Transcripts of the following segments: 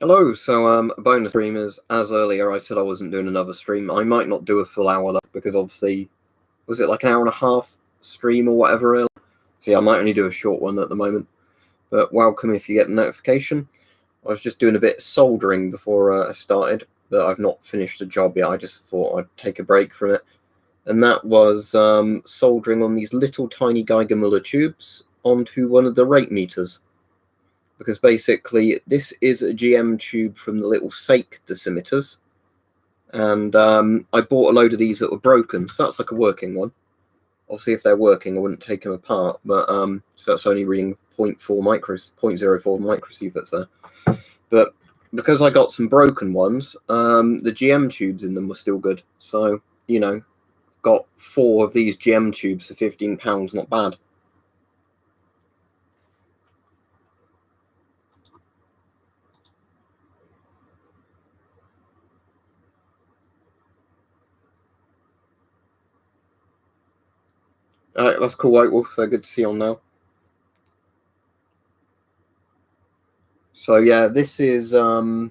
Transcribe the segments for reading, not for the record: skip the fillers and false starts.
Hello, so bonus streamers, as earlier I said I wasn't doing another stream. I might not do a full hour because obviously, was it like an hour and a half stream or whatever earlier? So yeah, I might only do a short one at the moment. But welcome if you get a notification. I was just doing a bit of soldering before I started, but I've not finished the job yet. I just thought I'd take a break from it. And that was soldering on these little tiny Geiger Muller tubes onto one of the rate meters. Because basically this is a GM tube from the little Sake dosimeters, and I bought a load of these that were broken, so that's like a working one. Obviously if they're working I wouldn't take them apart, but so that's only reading 0.04 microsieverts there. But because I got some broken ones, the GM tubes in them were still good, so you know, got 4 of these GM tubes for £15, not bad. Alright, that's cool, White Wolf, so good to see you on now. So yeah, this is for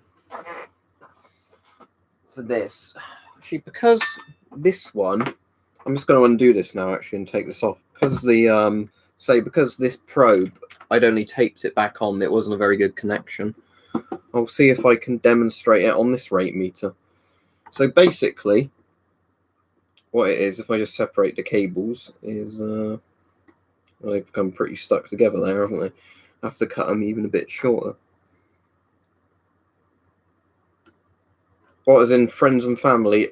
this. Actually, because this one, I'm just going to undo this now actually and take this off, because the because this probe, I'd only taped it back on, it wasn't a very good connection. I'll see if I can demonstrate it on this rate meter. So basically what it is, if I just separate the cables, is well, they've become pretty stuck together there, haven't they? I have to cut them even a bit shorter. Well, as in friends and family,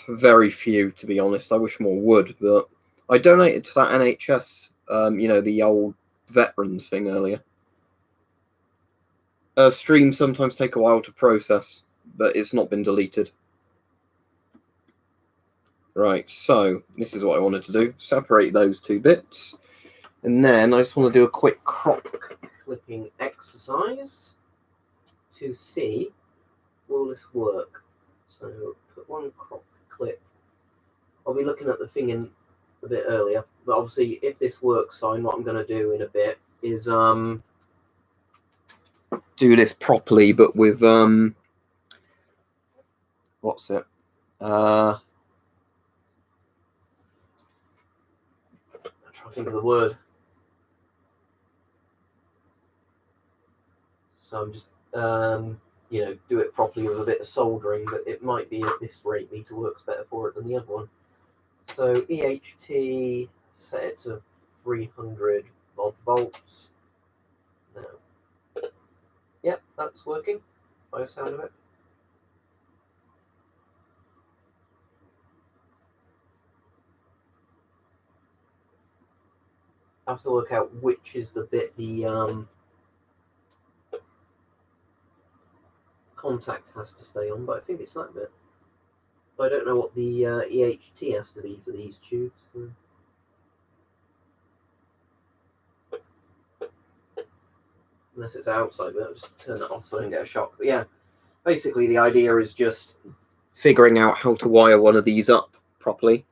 very few, to be honest. I wish more would, but I donated to that NHS, you know, the old veterans thing earlier. Streams sometimes take a while to process, but it's not been deleted. Right, so this is what I wanted to do. Separate those 2 bits. And then I just want to do a quick crop clipping exercise to see, will this work? So put one crop clip. I'll be looking at the thing in a bit earlier, but obviously if this works fine, what I'm going to do in a bit is do this properly, but with what's it? I'm trying to think of the word. So I'm just you know, do it properly with a bit of soldering, but it might be at this rate meter works better for it than the other one. So EHT, set it to 300 odd volts. Now, yep, that's working by the sound of it. I have to work out which is the bit the contact has to stay on, but I think it's that bit. I don't know what the EHT has to be for these tubes. So. Unless it's outside, but I'll just turn it off so I don't get a shock. But yeah, basically the idea is just figuring out how to wire one of these up properly.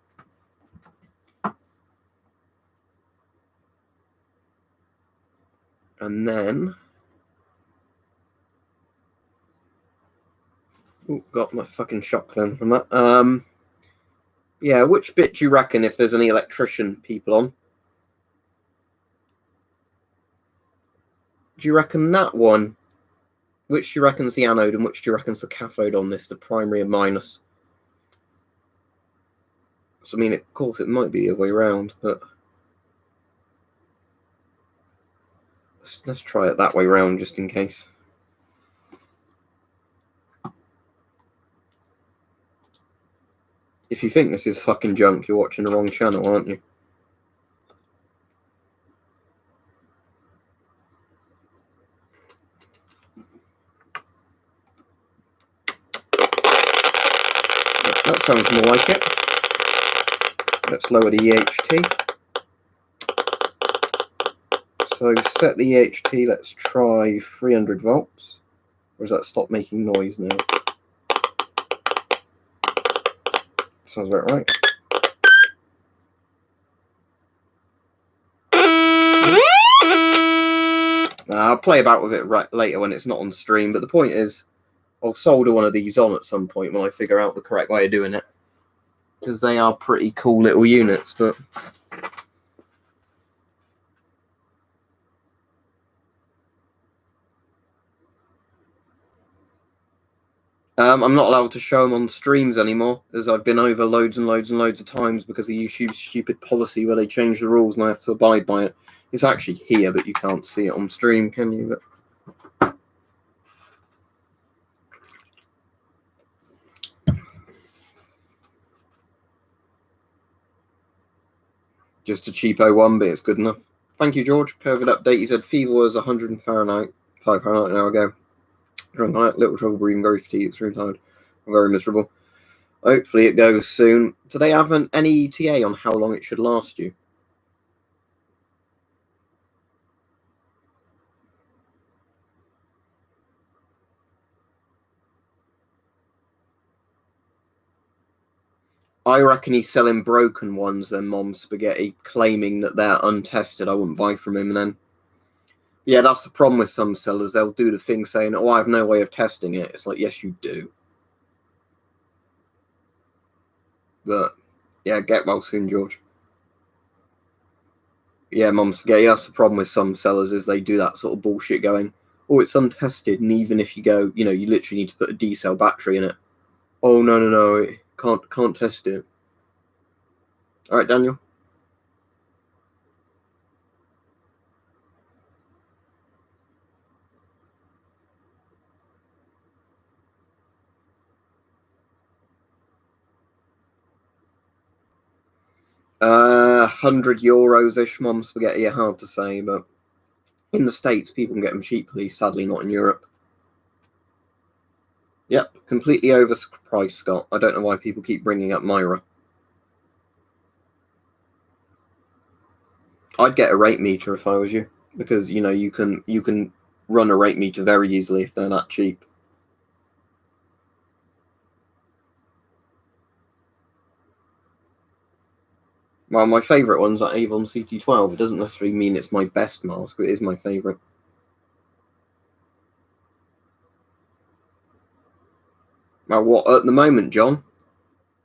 And then, ooh, got my fucking shock then from that. Yeah, which bit do you reckon, if there's any electrician people on? Do you reckon that one? Which do you reckon's the anode and which do you reckon's the cathode on this, the primary and minus? So I mean, of course it might be the other way around, but let's try it that way around just in case. If you think this is fucking junk, you're watching the wrong channel, aren't you? That sounds more like it. Let's lower the EHT. So set the EHT, let's try 300 volts. Or does that stop making noise now? Sounds about right. I'll play about with it later when it's not on stream, but the point is, I'll solder one of these on at some point when I figure out the correct way of doing it, because they are pretty cool little units. But I'm not allowed to show them on streams anymore, as I've been over loads and loads and loads of times because of YouTube's stupid policy where they change the rules and I have to abide by it. It's actually here, but you can't see it on stream, can you? But just a cheapo one, but it's good enough. Thank you, George. COVID update. You said fever was 100 Fahrenheit, 5 Fahrenheit an hour ago. Drunk night, little trouble breathing, very fatigued, extreme tired, very miserable. Hopefully it goes soon. Do they have any ETA on how long it should last you? I reckon he's selling broken ones, then Mom's Spaghetti, claiming that they're untested. I wouldn't buy from him then. Yeah, that's the problem with some sellers. They'll do the thing saying, oh, I have no way of testing it. It's like, yes, you do. But, yeah, get well soon, George. Yeah, Mom's Spaghetti, that's the problem with some sellers, is they do that sort of bullshit going, oh, it's untested, and even if you go, you literally need to put a D-cell battery in it. Oh, no, can't test it. All right, Daniel. €100-ish, Mom's Spaghetti. Yeah, hard to say, but in the States, people can get them cheaply. Sadly, not in Europe. Yep, completely overpriced, Scott. I don't know why people keep bringing up Myra. I'd get a rate meter if I was you, because you can run a rate meter very easily if they're that cheap. Well, my favourite one's that Avon CT12. It doesn't necessarily mean it's my best mask, but it is my favourite. Now, what at the moment, John?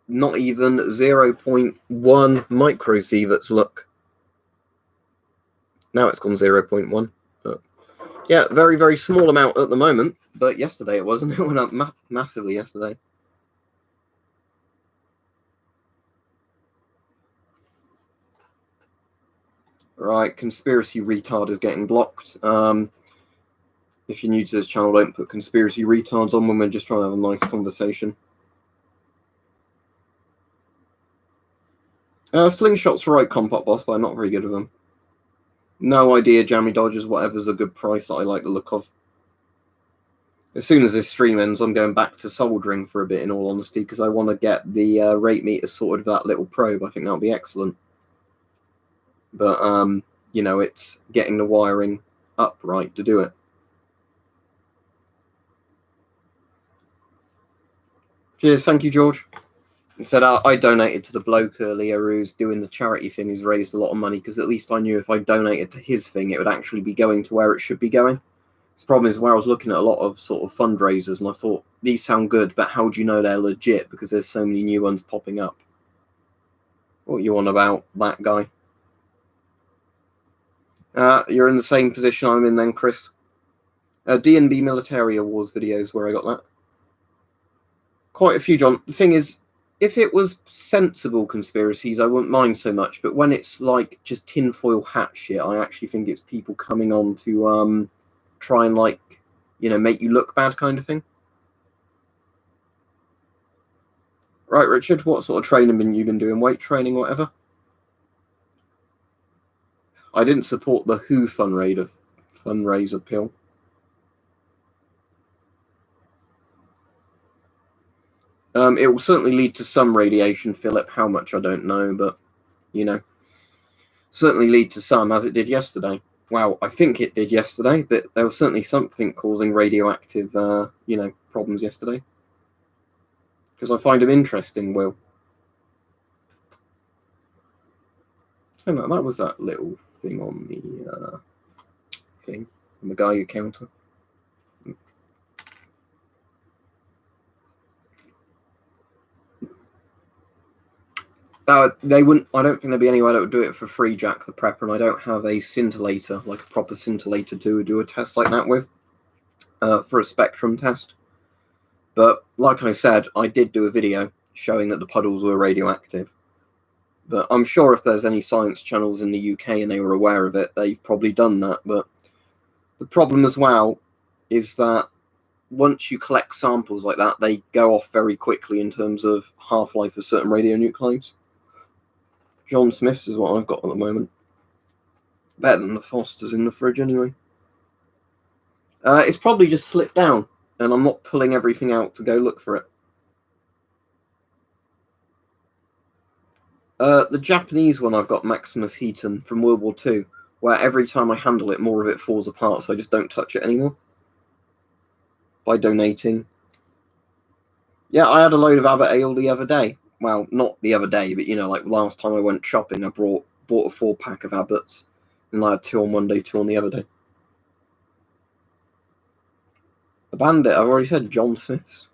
Not even 0.1 microsieverts, look. Now it's gone 0.1. But yeah, very, very small amount at the moment. But yesterday it wasn't. It went up massively yesterday. Right, conspiracy retard is getting blocked. If you're new to this channel, don't put conspiracy retards on when we're just trying to have a nice conversation. Slingshot's right, Compot Boss, but I'm not very good at them. No idea, Jammy Dodgers, whatever's a good price that I like the look of. As soon as this stream ends, I'm going back to soldering for a bit, in all honesty, because I want to get the rate meter sorted with that little probe. I think that'll be excellent. But, it's getting the wiring up right to do it. Cheers, thank you, George. He said, I donated to the bloke earlier who's doing the charity thing. He's raised a lot of money, because at least I knew if I donated to his thing, it would actually be going to where it should be going. The problem is where I was looking at a lot of sort of fundraisers, and I thought, these sound good, but how do you know they're legit? Because there's so many new ones popping up. What are you on about, that guy? You're in the same position I'm in then, Chris. D&B Military Awards videos where I got that. Quite a few, John. The thing is, if it was sensible conspiracies, I wouldn't mind so much. But when it's like just tinfoil hat shit, I actually think it's people coming on to try and make you look bad kind of thing. Right, Richard, what sort of training have you been doing? Weight training, whatever? I didn't support the WHO fundraiser pill. It will certainly lead to some radiation, Philip. How much, I don't know, but, certainly lead to some, as it did yesterday. Well, I think it did yesterday, but there was certainly something causing radioactive, problems yesterday. Because I find them interesting, Will. So that was that little thing on the thing, on the Geiger counter. They wouldn't. I don't think there'd be anyone that would do it for free, Jack the Prepper, and I don't have a scintillator, like a proper scintillator, to do a test like that with, for a spectrum test. But like I said, I did do a video showing that the puddles were radioactive. But I'm sure if there's any science channels in the UK and they were aware of it, they've probably done that. But the problem as well is that once you collect samples like that, they go off very quickly in terms of half-life of certain radionuclides. John Smith's is what I've got at the moment. Better than the Foster's in the fridge anyway. It's probably just slipped down, and I'm not pulling everything out to go look for it. The Japanese one I've got, Maximus Heaton, from World War II, where every time I handle it, more of it falls apart, so I just don't touch it anymore. By donating. Yeah, I had a load of Abbott Ale the other day. Well, not the other day, but, you know, like last time I went shopping, I bought a 4-pack of Abbott's, and I had 2 on one day, 2 on the other day. The Bandit, I've already said John Smith's.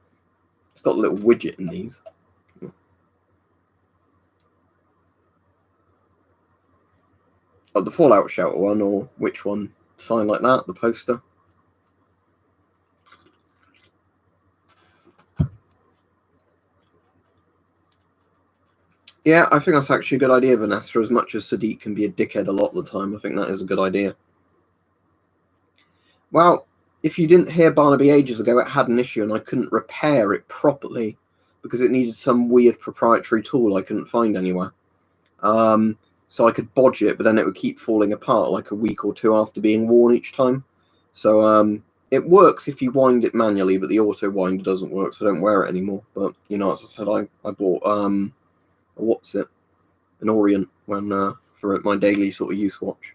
It's got a little widget in these. Oh, the Fallout Shelter one, or which one? Sign like that, the poster. Yeah, I think that's actually a good idea, Vanessa. As much as Sadiq can be a dickhead a lot of the time, I think that is a good idea. Well, if you didn't hear Barnaby ages ago, it had an issue and I couldn't repair it properly because it needed some weird proprietary tool I couldn't find anywhere. So I could bodge it, but then it would keep falling apart like a week or 2 after being worn each time. So it works if you wind it manually, but the auto winder doesn't work, so I don't wear it anymore. But, you know, as I said, I bought an Orient for my daily sort of use watch.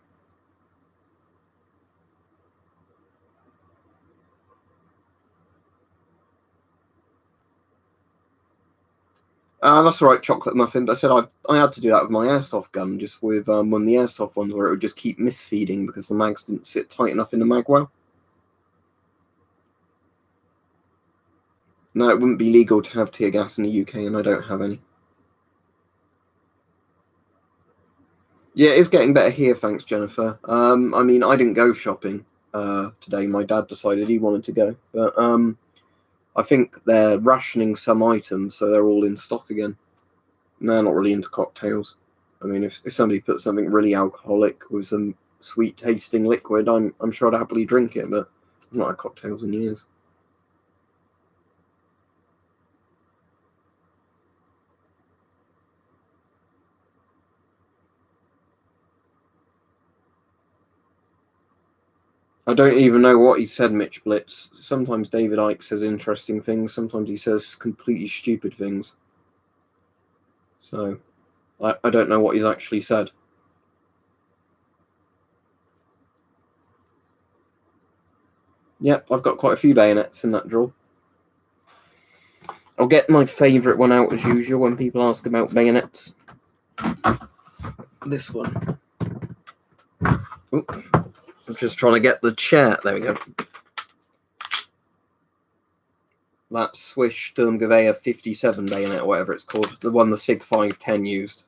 That's all right, chocolate muffin. But I said I had to do that with my airsoft gun, just with one of the airsoft ones where it would just keep misfeeding because the mags didn't sit tight enough in the mag well. No, it wouldn't be legal to have tear gas in the UK, and I don't have any. Yeah, it's getting better here, thanks, Jennifer. I mean, I didn't go shopping today. My dad decided he wanted to go, but I think they're rationing some items, so they're all in stock again. No, not really into cocktails. I mean, if somebody puts something really alcoholic with some sweet-tasting liquid, I'm sure I'd happily drink it, but I've not had cocktails in years. I don't even know what he said, Mitch Blitz. Sometimes David Icke says interesting things. Sometimes he says completely stupid things. So, I don't know what he's actually said. Yep, I've got quite a few bayonets in that drawer. I'll get my favourite one out as usual when people ask about bayonets. This one. Ooh, I'm just trying to get the chair. There we go. That Swiss Sturmgewehr 57 bayonet, or whatever it's called. The one the SIG 510 used.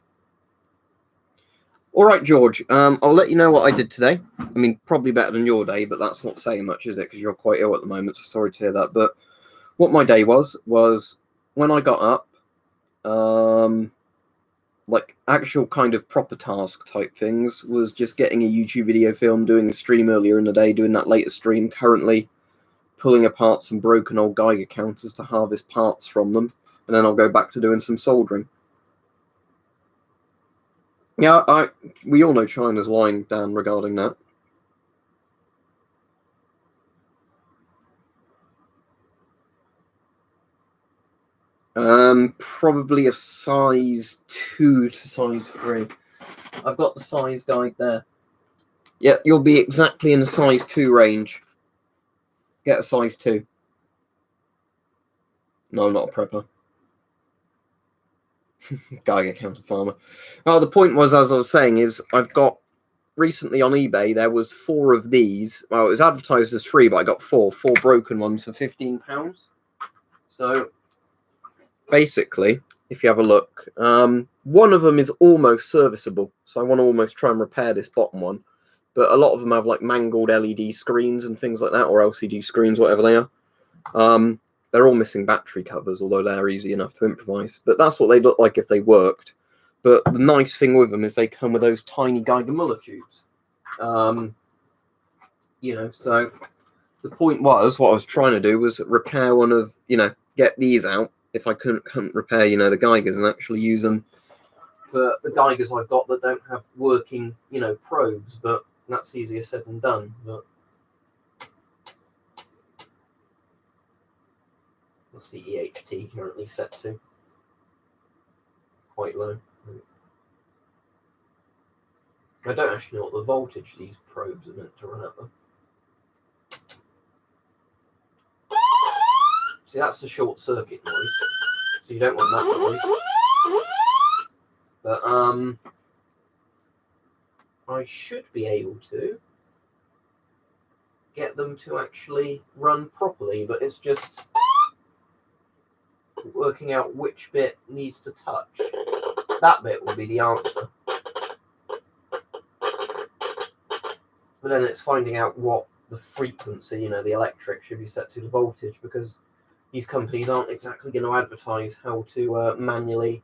All right, George. I'll let you know what I did today. I mean, probably better than your day, but that's not saying much, is it? Because you're quite ill at the moment, so sorry to hear that. But what my day was when I got up, like actual kind of proper task type things, was just getting a YouTube video film, doing a stream earlier in the day, doing that later stream, currently pulling apart some broken old Geiger counters to harvest parts from them, and then I'll go back to doing some soldering. Yeah, we all know China's lying down regarding that. Probably a size 2 to size 3. I've got the size guide there. Yeah, you'll be exactly in the size 2 range. Get a size 2. No, I'm not a prepper. Geiger counter farmer. Oh, the point was, as I was saying, is I've got recently on eBay, there was 4 of these. Well, it was advertised as 3, but I got 4 broken ones for £15. So basically, if you have a look, one of them is almost serviceable. So I want to almost try and repair this bottom one. But a lot of them have like mangled LED screens and things like that, or LCD screens, whatever they are. They're all missing battery covers, although they're easy enough to improvise. But that's what they'd look like if they worked. But the nice thing with them is they come with those tiny Geiger Muller tubes. So the point was, what I was trying to do was repair one of, get these out if I couldn't repair, the Geigers, and actually use them for the Geigers I've got that don't have working, probes. But that's easier said than done. But what's the EHT currently set to? Quite low. I don't actually know what the voltage these probes are meant to run at, though. See, that's the short circuit noise, so you don't want that noise. But I should be able to get them to actually run properly, but it's just working out which bit needs to touch. That bit will be the answer. But then it's finding out what the frequency, the electric should be set to the voltage, because these companies aren't exactly going to advertise how to manually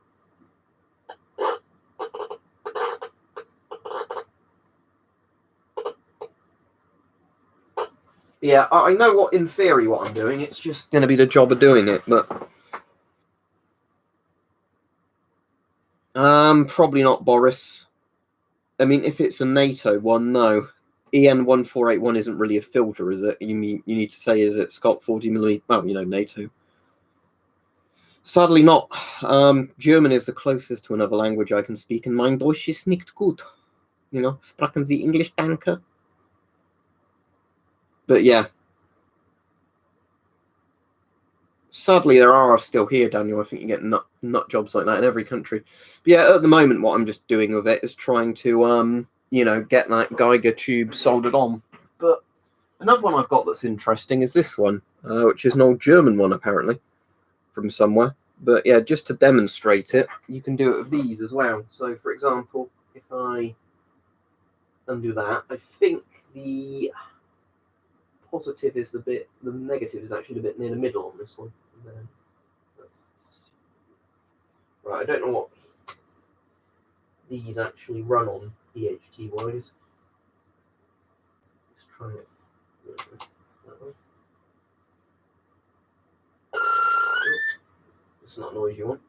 Yeah, I know what, in theory, what I'm doing. It's just going to be the job of doing it, but probably not, Boris. I mean, if it's a NATO one, no. EN1481 isn't really a filter, is it? You need to say, is it Scott 40 milli? Well, NATO. Sadly not. German is the closest to another language I can speak, and mein Deutsch ist nicht gut. Sprechen Sie English, danke? But yeah. Sadly, there are still here, Daniel. I think you get nut jobs like that in every country. But yeah, at the moment, what I'm just doing with it is trying to, get that Geiger tube soldered on. But another one I've got that's interesting is this one, which is an old German one, apparently, from somewhere. But yeah, just to demonstrate it, you can do it with these as well. So, for example, if I undo that, I think the positive is the negative is actually a bit near the middle on this one. Right, I don't know what these actually run on EHT wise. Let's try it that way. It's not noise you want.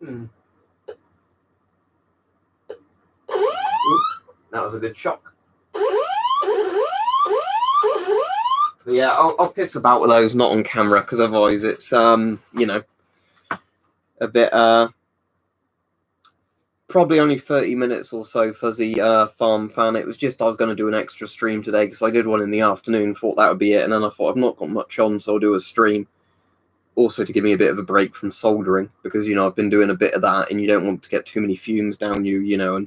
Ooh, that was a good shock. But yeah, I'll piss about with those, not on camera, because otherwise it's a bit probably only 30 minutes or so, Fuzzy Farm Fan. It was just I was going to do an extra stream today because I did one in the afternoon, thought that would be it, and then I thought I've not got much on, so I'll do a stream. Also to give me a bit of a break from soldering, because, I've been doing a bit of that, and you don't want to get too many fumes down you, and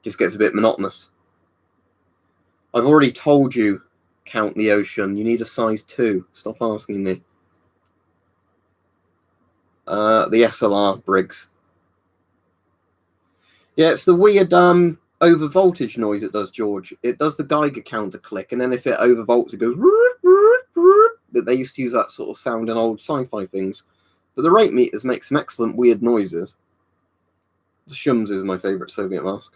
just gets a bit monotonous. I've already told you, Count the Ocean, you need a size 2. Stop asking me. The SLR, Briggs. Yeah, it's the weird over voltage noise it does, George. It does the Geiger counter click, and then if it overvolts, it goes. They used to use that sort of sound in old sci-fi things. But the rate meters make some excellent weird noises. The Shums is my favourite Soviet mask.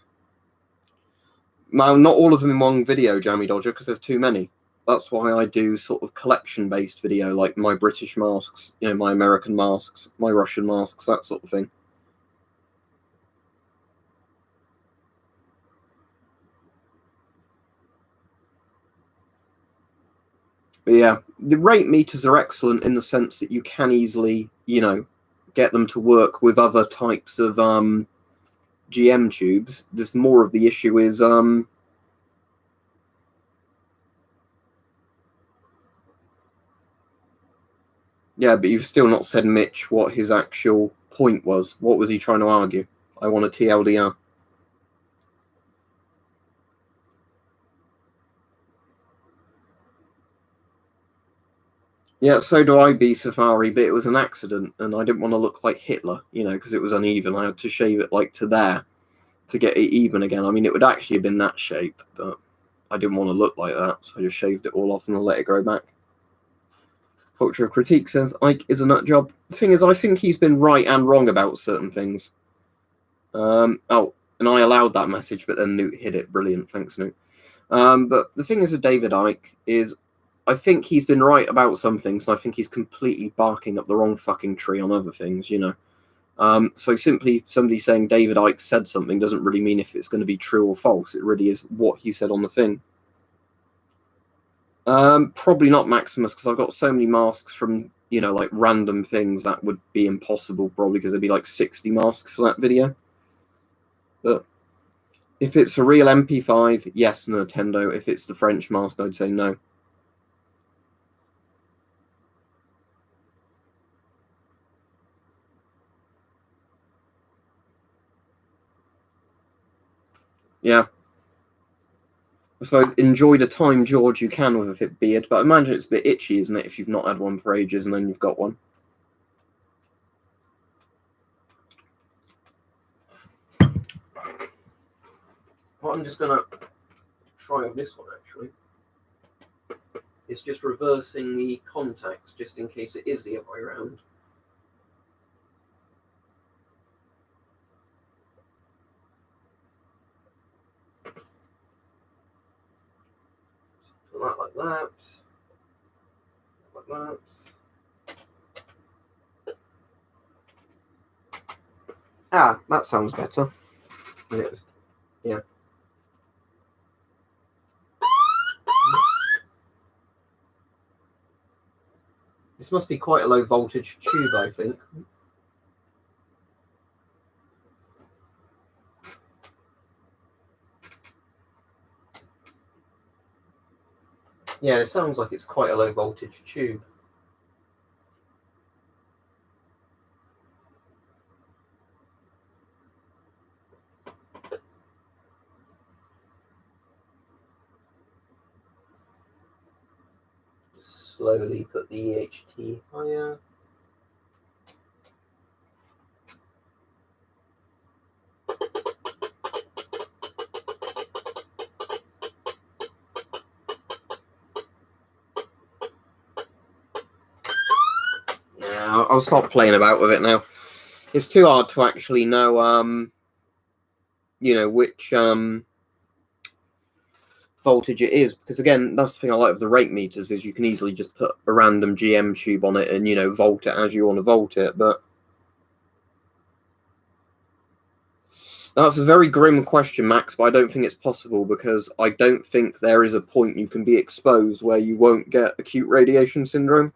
Now, not all of them in one video, Jammy Dodger, because there's too many. That's why I do sort of collection-based video, like my British masks, my American masks, my Russian masks, that sort of thing. But yeah, the rate meters are excellent in the sense that you can easily, get them to work with other types of GM tubes. There's more of the issue is yeah, but you've still not said Mitch what his actual point was. What was he trying to argue? I want a TLDR. Yeah, so do I, B Safari, but it was an accident, and I didn't want to look like Hitler, you know, because it was uneven. I had to shave it like to there to get it even again. I mean, it would actually have been that shape, but I didn't want to look like that, so I just shaved it all off and I let it grow back. Culture of Critique says Ike is a nut job. The thing is, I think he's been right and wrong about certain things. Oh, and I allowed that message, but then Newt hid it. Brilliant, thanks, Newt. But the thing is with David Icke is, I think he's been right about some things, and I think he's completely barking up the wrong fucking tree on other things, you know. So simply somebody saying David Icke said something doesn't really mean if it's going to be true or false. It really is what he said on the thing. Probably not Maximus, because I've got so many masks from, you know, like random things that would be impossible, probably, because there'd be like 60 masks for that video. But if it's a real MP5, yes, Nintendo. If it's the French mask, I'd say no. Yeah. I suppose enjoy the time, George, you can with a fit beard, but I imagine it's a bit itchy, isn't it, if you've not had one for ages and then you've got one. What I'm just going to try on this one, actually. It's just reversing the contacts, just in case it is the other way around. Put that like that. Like that. Ah, that sounds better. Yeah. This must be quite a low voltage tube, I think. Yeah, it sounds like it's quite a low voltage tube. Just slowly put the EHT higher. Now, I'll stop playing about with it now. It's too hard to actually know, you know, which voltage it is, because again, that's the thing I like with the rate meters, is you can easily just put a random GM tube on it and, you know, volt it as you want to volt it. But that's a very grim question, Max, but I don't think it's possible, because I don't think there is a point you can be exposed where you won't get acute radiation syndrome.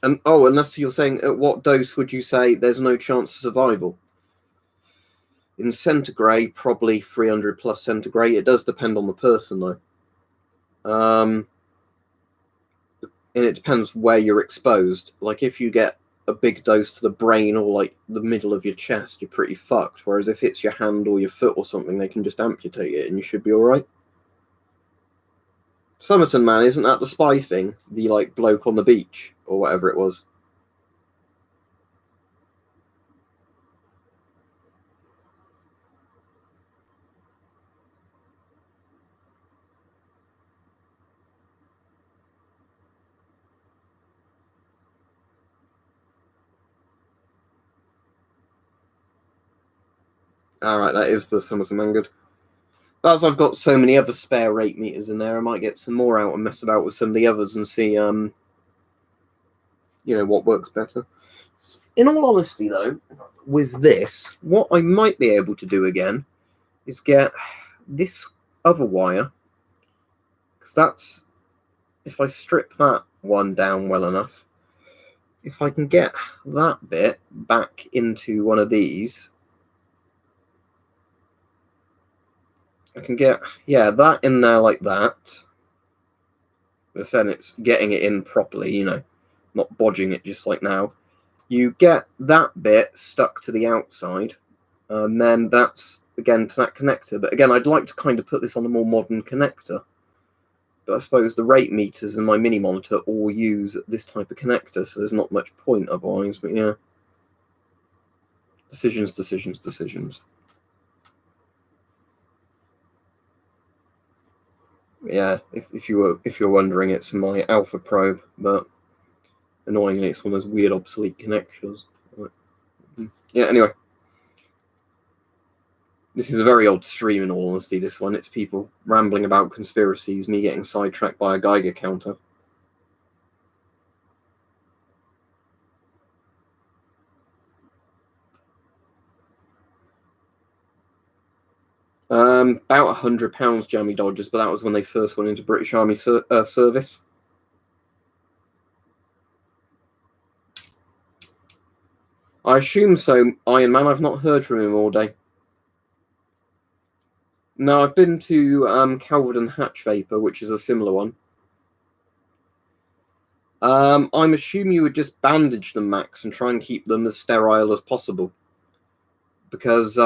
And unless you're saying, at what dose would you say there's no chance of survival? In centigrade, probably 300 plus centigrade. It does depend on the person, though. And it depends where you're exposed. Like, if you get a big dose to the brain or, like, the middle of your chest, you're pretty fucked. Whereas if it's your hand or your foot or something, they can just amputate it and you should be alright. Somerton Man, isn't that the spy thing? The, like, bloke on the beach or whatever it was. Alright, that is the Somerton Man good. But as I've got so many other spare rate meters in there, I might get some more out and mess about with some of the others and see, you know, what works better. In all honesty, though, with this, what I might be able to do again is get this other wire, because that's, if I strip that one down well enough, if I can get that bit back into one of these, I can get, yeah, that in there like that. But then it's getting it in properly, you know, not bodging it just like now. You get that bit stuck to the outside, and then that's, again, to that connector. But again, I'd like to kind of put this on a more modern connector. But I suppose the rate meters in my mini monitor all use this type of connector, so there's not much point otherwise. But yeah, decisions, decisions, decisions. Yeah, if you were wondering, it's my alpha probe, but annoyingly, it's one of those weird obsolete connectors. Yeah. Anyway, this is a very odd stream in all honesty. This one, it's people rambling about conspiracies, me getting sidetracked by a Geiger counter. About £100, Jammy Dodgers, but that was when they first went into British Army service. I assume so, Iron Man. I've not heard from him all day. No, I've been to Calvert and Hatch Vapor, which is a similar one. I'm assuming you would just bandage them, Max, and try and keep them as sterile as possible. Because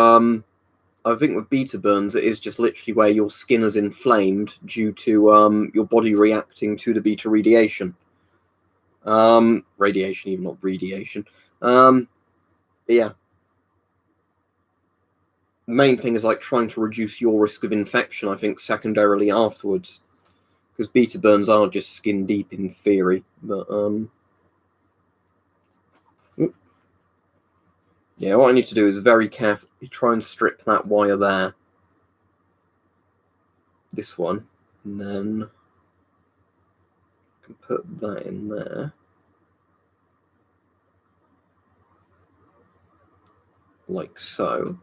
I think with beta burns, it is just literally where your skin is inflamed due to your body reacting to the beta radiation. Radiation, even not radiation. Yeah. The main thing is like trying to reduce your risk of infection, I think, secondarily afterwards. Because beta burns are just skin deep in theory. But, yeah, what I need to do is very carefully try and strip that wire there. This one. And then I can put that in there. Like so.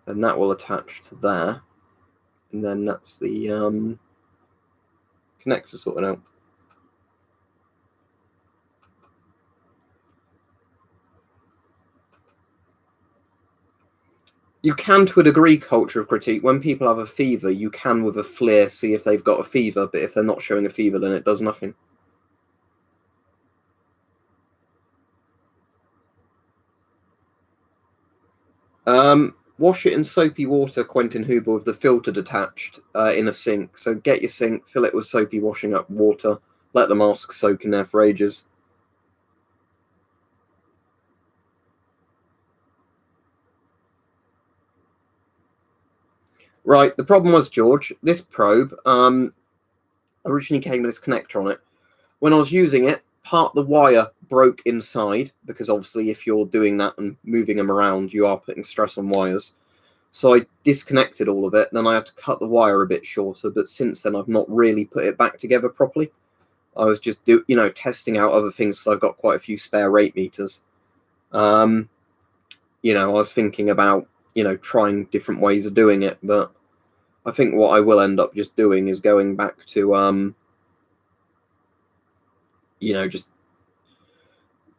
And that will attach to there. And then that's the connector sorted out. You can, to a degree, culture of critique. When people have a fever, you can, with a FLIR, see if they've got a fever, but if they're not showing a fever, then it does nothing. Wash it in soapy water, Quentin Huber, with the filter detached in a sink. So get your sink, fill it with soapy washing up water, let the mask soak in there for ages. Right, the problem was, George, this probe originally came with this connector on it. When I was using it, part of the wire broke inside, because obviously if you're doing that and moving them around, you are putting stress on wires. So I disconnected all of it, then I had to cut the wire a bit shorter, but since then I've not really put it back together properly. I was just testing out other things, so I've got quite a few spare rate meters. I was thinking about, trying different ways of doing it, but I think what I will end up just doing is going back to, just...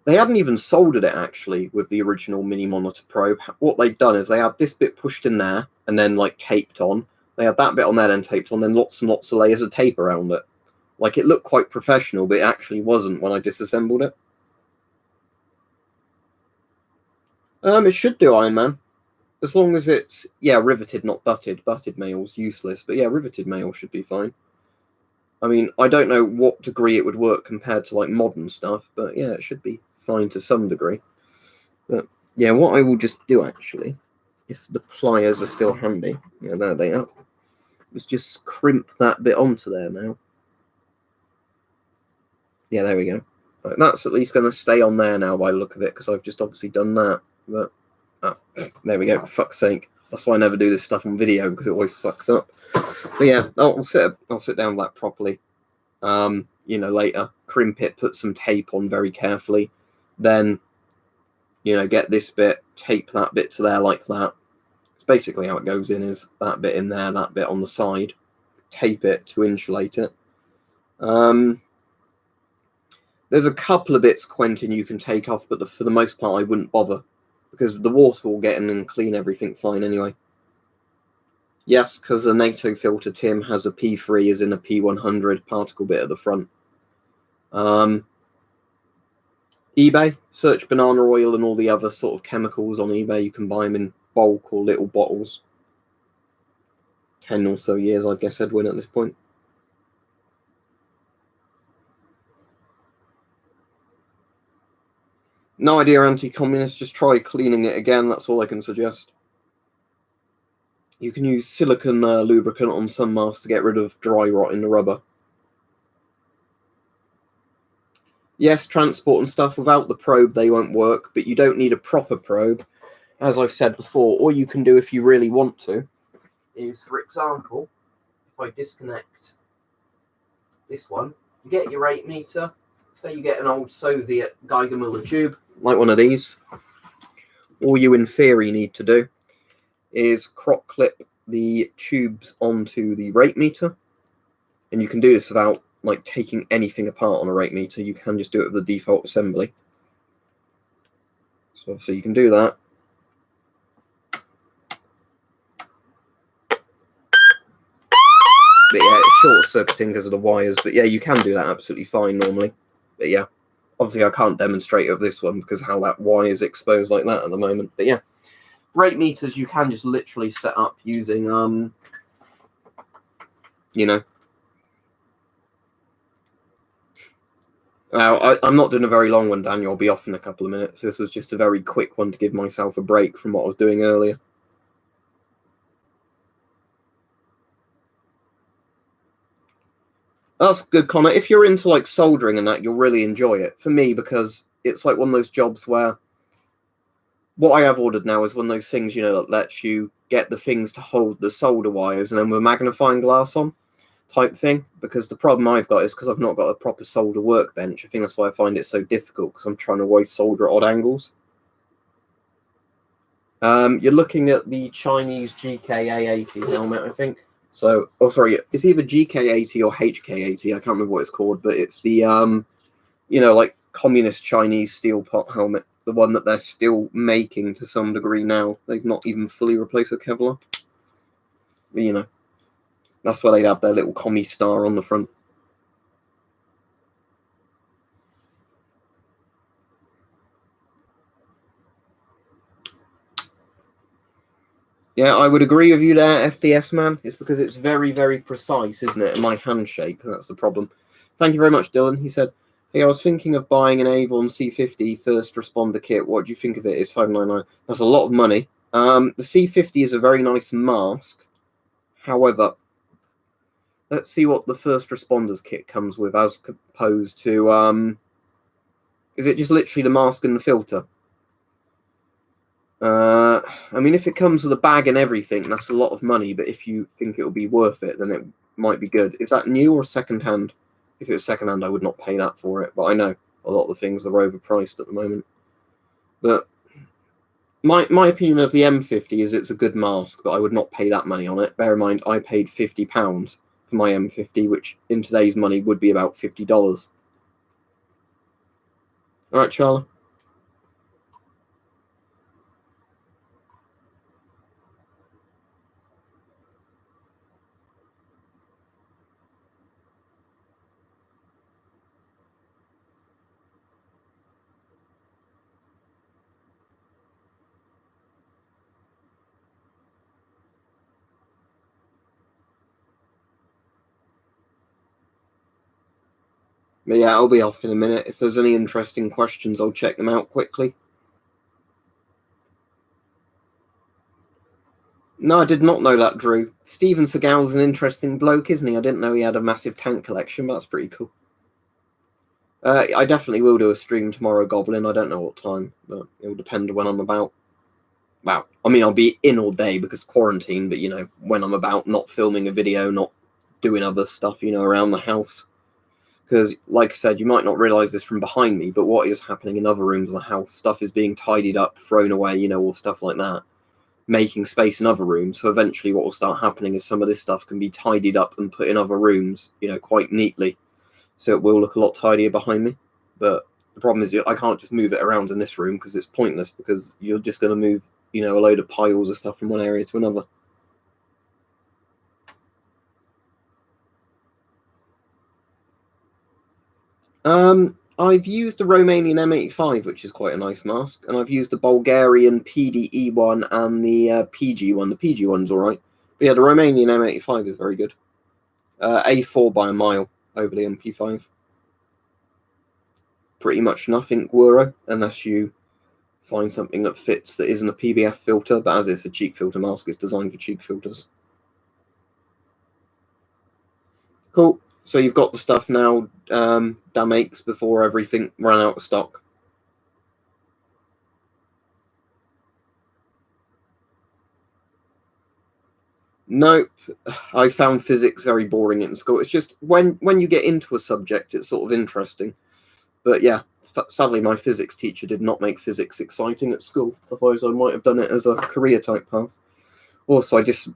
They hadn't even soldered it, actually, with the original mini monitor probe. What they'd done is they had this bit pushed in there and then, taped on. They had that bit on there, then taped on, then lots and lots of layers of tape around it. It looked quite professional, but it actually wasn't when I disassembled it. It should do, Iron Man. As long as it's, riveted, not butted. Butted mail's useless, but yeah, riveted mail should be fine. I mean, I don't know what degree it would work compared to, modern stuff, but yeah, it should be fine to some degree. But yeah, what I will just do, actually, if the pliers are still handy, yeah, there they are, is just crimp that bit onto there now. Yeah, there we go. Right, that's at least going to stay on there now by the look of it, because I've just obviously done that. But there we go. For fuck's sake. That's why I never do this stuff on video, because it always fucks up. But yeah, I'll sit down with that properly. Later, crimp it, put some tape on very carefully, then get this bit, tape that bit to there like that. It's basically how it goes in, is that bit in there, that bit on the side, tape it to insulate it. There's a couple of bits, Quentin, you can take off, but for the most part I wouldn't bother, because the water will get in and clean everything fine anyway. Yes, because the NATO filter, Tim, has a P3 as in a P100 particle bit at the front. eBay, search banana oil and all the other sort of chemicals on eBay. You can buy them in bulk or little bottles. 10 or so years, I guess, Edwin, at this point. No idea, anti-communist. Just try cleaning it again. That's all I can suggest. You can use silicone lubricant on some masks to get rid of dry rot in the rubber. Yes, transport and stuff, without the probe they won't work, but you don't need a proper probe. As I've said before, all you can do if you really want to is, for example, if I disconnect this one, you get your 8 meter, say you get an old Soviet Geiger-Müller tube, like one of these. All you in theory need to do is crop clip the tubes onto the rate meter, and you can do this without like taking anything apart on a rate meter. You can just do it with the default assembly. So obviously you can do that. But yeah, it's short-circuiting because of the wires. But yeah, you can do that absolutely fine normally. But yeah, obviously I can't demonstrate of this one because how that wire is exposed like that at the moment. But yeah, rate meters you can just literally set up using, you know. Now, I'm not doing a very long one, Daniel. I'll be off in a couple of minutes. This was just a very quick one to give myself a break from what I was doing earlier. That's good, Connor. If you're into like soldering and that, you'll really enjoy it. For me, because it's like one of those jobs where what I have ordered now is one of those things, you know, that lets you get the things to hold the solder wires and then with a magnifying glass on type thing. Because the problem I've got is because I've not got a proper solder workbench. I think that's why I find it so difficult, because I'm trying to always solder at odd angles. You're looking at the Chinese GKA80 helmet, I think. So, oh, sorry, it's either GK80 or HK80. I can't remember what it's called, but it's the, you know, like communist Chinese steel pot helmet, the one that they're still making to some degree now. They've not even fully replaced the Kevlar. But, you know, that's where they'd have their little commie star on the front. Yeah, I would agree with you there, FDS man. It's because it's very, very precise, isn't it? And my handshake, that's the problem. Thank you very much, Dylan. He said, hey, I was thinking of buying an Avon C50 first responder kit. What do you think of it? It's $599. That's a lot of money. The C50 is a very nice mask. However, let's see what the first responders kit comes with as opposed to, is it just literally the mask and the filter? I mean, if it comes with a bag and everything, that's a lot of money, but if you think it'll be worth it, then it might be good. Is that new or second-hand? If it was second-hand, I would not pay that for it, but I know a lot of the things are overpriced at the moment. But my opinion of the M50 is it's a good mask, but I would not pay that money on it. Bear in mind, I paid £50 for my M50, which in today's money would be about $50. All right, Charlie? But yeah, I'll be off in a minute. If there's any interesting questions, I'll check them out quickly. No, I did not know that, Drew. Steven Seagal's an interesting bloke, isn't he? I didn't know he had a massive tank collection, but that's pretty cool. I definitely will do a stream tomorrow, Goblin. I don't know what time, but it'll depend when I'm about. Well, I mean, I'll be in all day because quarantine, but, you know, when I'm about not filming a video, not doing other stuff, you know, around the house. Because, like I said, you might not realise this from behind me, but what is happening in other rooms of the house, stuff is being tidied up, thrown away, you know, or stuff like that, making space in other rooms. So eventually what will start happening is some of this stuff can be tidied up and put in other rooms, you know, quite neatly. So it will look a lot tidier behind me. But the problem is I can't just move it around in this room because it's pointless, because you're just going to move, you know, a load of piles of stuff from one area to another. I've used the Romanian M85, which is quite a nice mask, and I've used the Bulgarian PDE one and the PG one. The PG one's all right. But yeah, the Romanian M85 is very good. A4 by a mile over the MP5. pretty much nothing Guero, unless you find something that fits that isn't a PBF filter, but as it's a cheek filter mask, it's designed for cheek filters. Cool. So you've got the stuff now, makes before everything ran out of stock. Nope. I found physics very boring in school. It's just when you get into a subject, it's sort of interesting. But yeah, sadly, my physics teacher did not make physics exciting at school. Otherwise, I might have done it as a career type path. Also, I just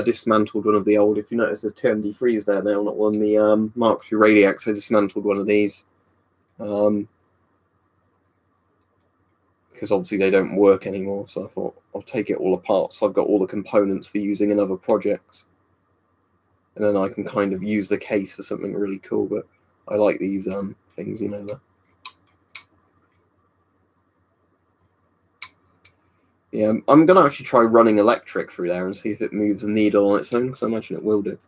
dismantled one of the old. If you notice, there's 2MD3s there now, not one. The Mark II Radiacs. I dismantled one of these because obviously they don't work anymore. So I thought I'll take it all apart. So I've got all the components for using in other projects, and then I can kind of use the case for something really cool. But I like these things, you know. Yeah, I'm going to actually try running electric through there and see if it moves the needle on its own, because I imagine it will do.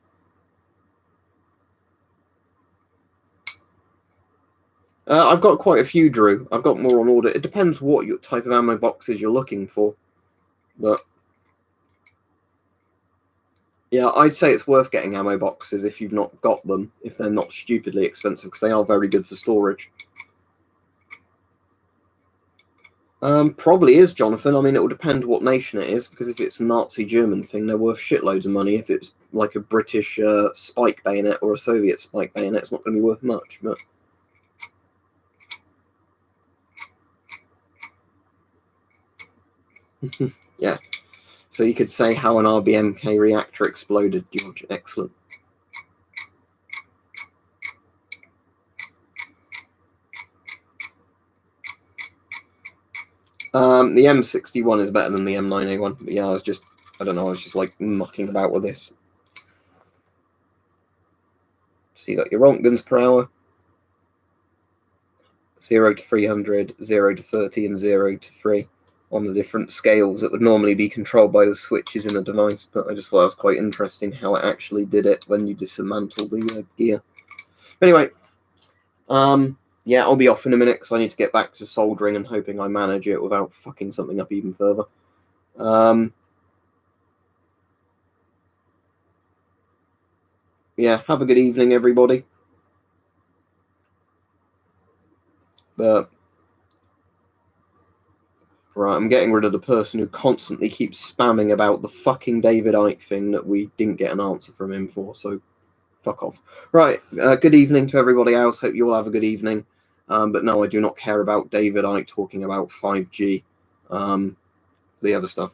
I've got quite a few, Drew. I've got more on order. It depends what your type of ammo boxes you're looking for. But yeah, I'd say it's worth getting ammo boxes if you've not got them, if they're not stupidly expensive, because they are very good for storage. Probably is, Jonathan. I mean, it will depend what nation it is, because if it's a Nazi German thing, they're worth shitloads of money. If it's like a British spike bayonet or a Soviet spike bayonet, it's not going to be worth much. But yeah. So you could say how an RBMK reactor exploded, George. Excellent. The M61 is better than the M9A1. But yeah, I was just like mucking about with this. So you got your Rontgens per hour, 0 to 300, 0 to 30, and 0 to 3 on the different scales that would normally be controlled by the switches in a device. But I just thought it was quite interesting how it actually did it when you dismantle the gear. Anyway, yeah, I'll be off in a minute because I need to get back to soldering and hoping I manage it without fucking something up even further. Yeah, have a good evening, everybody. But right, I'm getting rid of the person who constantly keeps spamming about the fucking David Icke thing that we didn't get an answer from him for, so fuck off. Right, good evening to everybody else. Hope you all have a good evening. But no, I do not care about David Icke talking about 5G. The other stuff.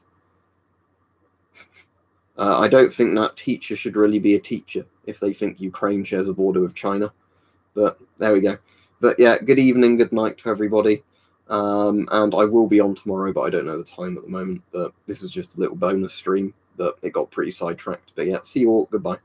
I don't think that teacher should really be a teacher if they think Ukraine shares a border with China. But there we go. But yeah, good evening, good night to everybody. And I will be on tomorrow, but I don't know the time at the moment. But this was just a little bonus stream, but it got pretty sidetracked. But yeah, see you all. Goodbye.